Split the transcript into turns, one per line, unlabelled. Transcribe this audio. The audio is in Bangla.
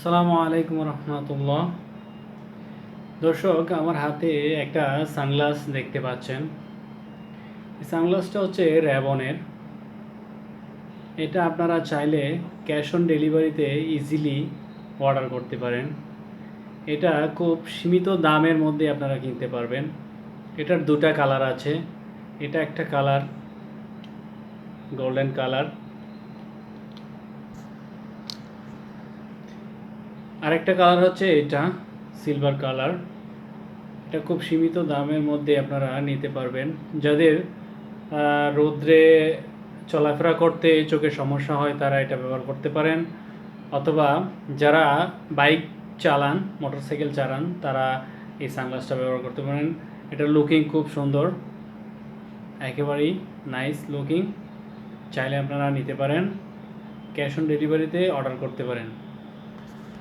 আসসালামু আলাইকুম রহমতুল্লাহ। দর্শক, আমার হাতে একটা সানগ্লাস দেখতে পাচ্ছেন। এই সানগ্লাসটা হচ্ছে র্যাবনের। এটা আপনারা চাইলে ক্যাশ অন ডেলিভারিতে ইজিলি অর্ডার করতে পারেন। এটা খুব সীমিত দামের মধ্যে আপনারা কিনতে পারবেন। এটার দুটা কালার আছে। এটা একটা কালার গোল্ডেন কালার, আরেকটা কালার হচ্ছে এটা সিলভার কালার। এটা খুব সীমিত দামের মধ্যে আপনারা নিতে পারবেন। যাদের রৌদ্রে চলাফেরা করতে চোখের সমস্যা হয় তারা এটা ব্যবহার করতে পারেন, অথবা যারা বাইক চালান, মোটরসাইকেল চালান, তারা এই সানগ্লাসটা ব্যবহার করতে পারেন। এটার লুকিং খুব সুন্দর, একেবারেই নাইস লুকিং। চাইলে আপনারা নিতে পারেন, ক্যাশ অন ডেলিভারিতে অর্ডার করতে পারেন।